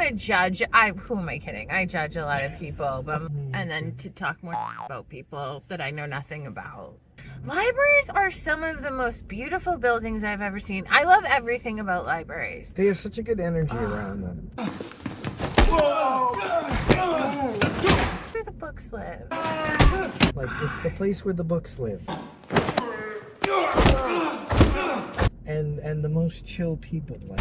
want to judge. Who am I kidding? I judge a lot of people, but and then to talk more about people that I know nothing about. Libraries are some of the most beautiful buildings I've ever seen. I love everything about libraries. They have such a good energy around them. Where the books live. Like, it's the place where the books live. And the most chill people. Like.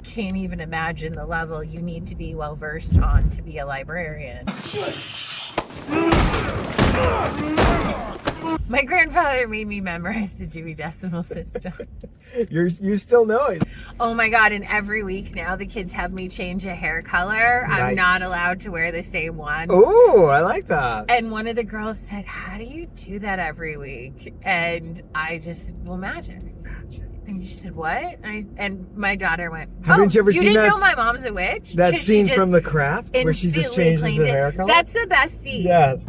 Can't even imagine the level you need to be well versed on to be a librarian. My grandfather made me memorize the Dewey Decimal System. You still know it. Oh my God, and every week now the kids have me change a hair color. Nice. I'm not allowed to wear the same one. Oh, I like that. And one of the girls said, how do you do that every week? And I just, well, magic. And she said, what? And my daughter went, Haven't you ever seen didn't that know my mom's a witch? That scene from The Craft where she just changes her hair color? That's the best scene. Yes.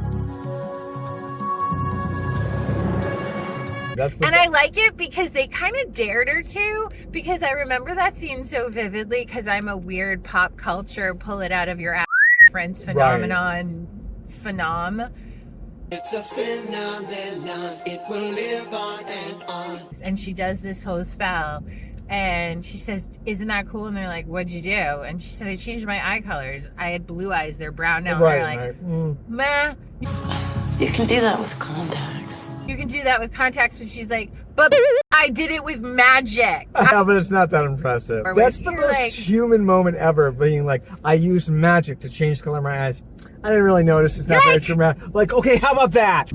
And I like it because they kind of dared her to, because I remember that scene so vividly because I'm a weird pop culture, pull it out of your ass friends phenomenon phenom. It's a phenomenon, it will live on and on. And she does this whole spell and she says, isn't that cool? And they're like, what'd you do? And she said, I changed my eye colors. I had blue eyes, they're brown now. Right, they're like, meh. You can do that with contacts. You can do that with contacts, but she's like, but I did it with magic. Yeah, but it's not that impressive. That's the most human moment ever, being like, I used magic to change the color of my eyes. I didn't really notice. It's not very dramatic. Like, okay, how about that?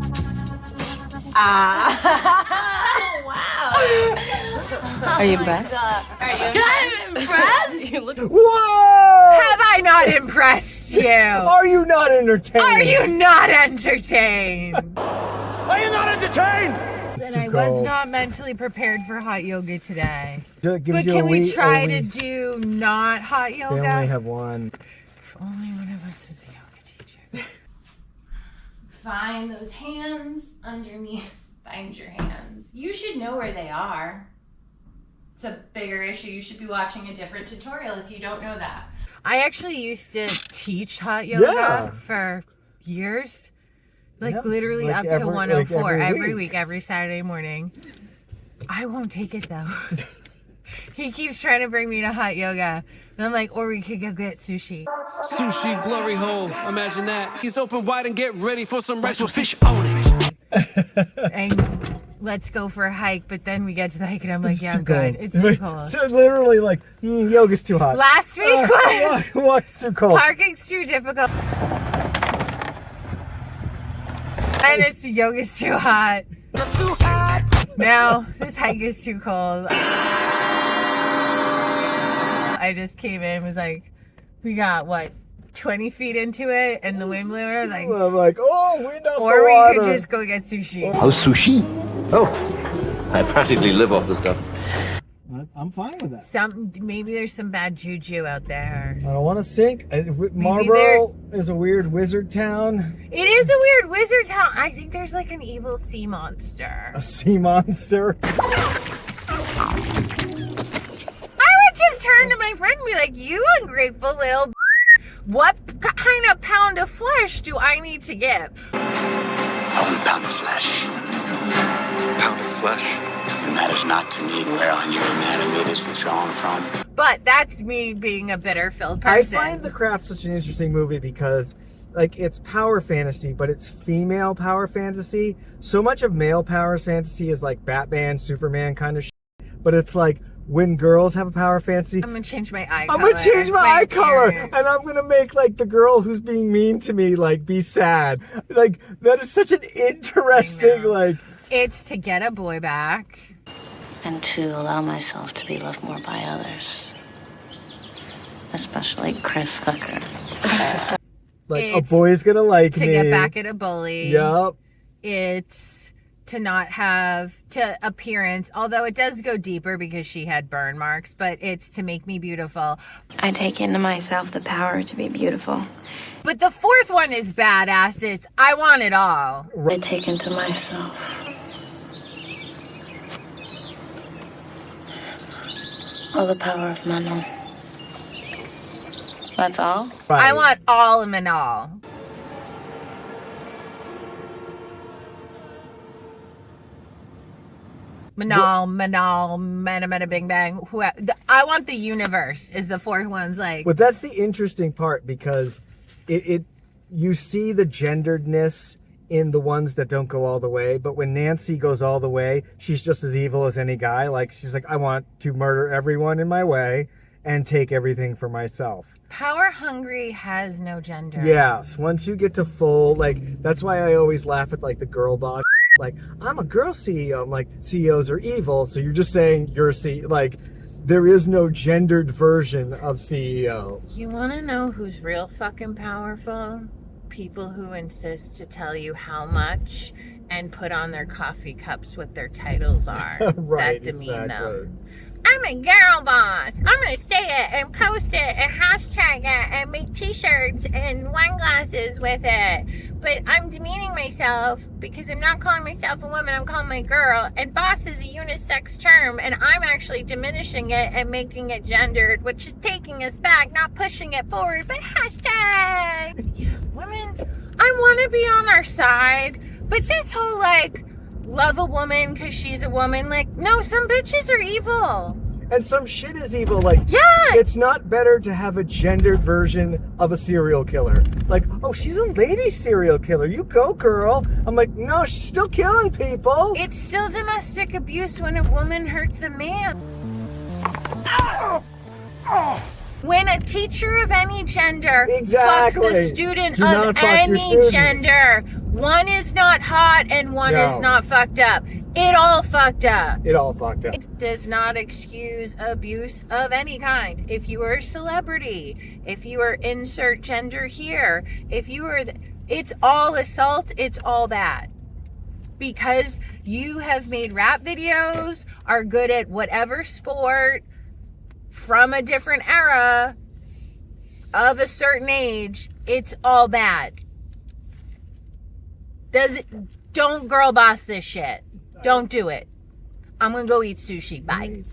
Wow. Are you impressed? I'm impressed? You look. Whoa! Have I not impressed you? Are you not entertained? Are you not entertained? Are you not entertained? And I was not mentally prepared for hot yoga today. But can we try to do not hot yoga? They only have one. If only one of us was a yoga teacher. Find those hands underneath. Find your hands. You should know where they are. It's a bigger issue. You should be watching a different tutorial if you don't know that. I actually used to teach hot yoga for years. Literally up to 104 every week, every Saturday morning. I won't take it though. He keeps trying to bring me to hot yoga. And I'm like, or we could go get sushi. Sushi glory hole, imagine that. He's open wide and get ready for some rice with fish on it. And let's go for a hike, but then we get to the hike and I'm like, yeah, I'm good. It's too cold. So literally like, yoga's too hot. Last week was what's too cold? Parking's too difficult. And it's yoga's too hot. Too hot. Now this hike is too cold. I just came in, was like, we got what, 20 feet into it, and the wind blew, and I was like, I'm like, oh, wind off the or we water. could just go get sushi. Oh, sushi? Oh, I practically live off the stuff. I'm fine with that. Maybe there's some bad juju out there. I don't want to sink. Marlboro is a weird wizard town. It is a weird wizard town. I think there's like an evil sea monster. A sea monster? I would just turn to my friend and be like, you ungrateful little what kind of pound of flesh do I need to give? 1 pound of flesh. Pound of flesh? It matters not to me whereon your anatomy it is withdrawn from. But that's me being a bitter-filled person. I find The Craft such an interesting movie because, like, it's power fantasy, but it's female power fantasy. So much of male power fantasy is like Batman, Superman kind of shit. But it's like, when girls have a power fantasy, I'm gonna change my eye color. I'm gonna change my eye color, and I'm gonna make like the girl who's being mean to me like be sad. Like that is such an interesting like. It's to get a boy back. And to allow myself to be loved more by others. Especially Chris Hooker. Like a boy's gonna like me. To get back at a bully. Yup. It's to not have to appearance, although it does go deeper because she had burn marks, but it's to make me beautiful. I take into myself the power to be beautiful. But the fourth one is badass. It's I want it all. I take into myself All the power of Manon. That's all? I want all of them all. Manal, Mana, Bing Bang. I want the universe is the fourth one's like. But that's the interesting part because you see the genderedness in the ones that don't go all the way, but when Nancy goes all the way, she's just as evil as any guy. Like, she's like, I want to murder everyone in my way and take everything for myself. Power hungry has no gender. Yes, once you get to full, like, that's why I always laugh at, like, the girl boss. Like, I'm a girl CEO. I'm like, CEOs are evil, so you're just saying you're a CEO. Like, there is no gendered version of CEO. You want to know who's real fucking powerful? People who insist to tell you how much and put on their coffee cups what their titles are. Right, that demean exactly. them. I'm a girl boss. I'm going to say it and post it and hashtag it and make t-shirts and wine glasses with it. But I'm demeaning myself because I'm not calling myself a woman. I'm calling my girl. And boss is a unisex term. And I'm actually diminishing it and making it gendered, which is taking us back, not pushing it forward. But hashtag. Women, I want to be on our side. But this whole, like, love a woman because she's a woman. Like, no, some bitches are evil. And some shit is evil. Like, yeah, it's not better to have a gendered version of a serial killer. Like, oh, she's a lady serial killer. You go, girl. I'm like, no, she's still killing people. It's still domestic abuse when a woman hurts a man. When a teacher of any gender fucks a student of any gender, one is not hot and one is not fucked up. It all fucked up. It all fucked up. It does not excuse abuse of any kind. If you are a celebrity, if you are insert gender here, if you are, it's all assault, it's all that. Because you have made rap videos, are good at whatever sport, from a different era of a certain age, it's all bad. Don't girl boss this shit. Don't do it. I'm gonna go eat sushi. Bye.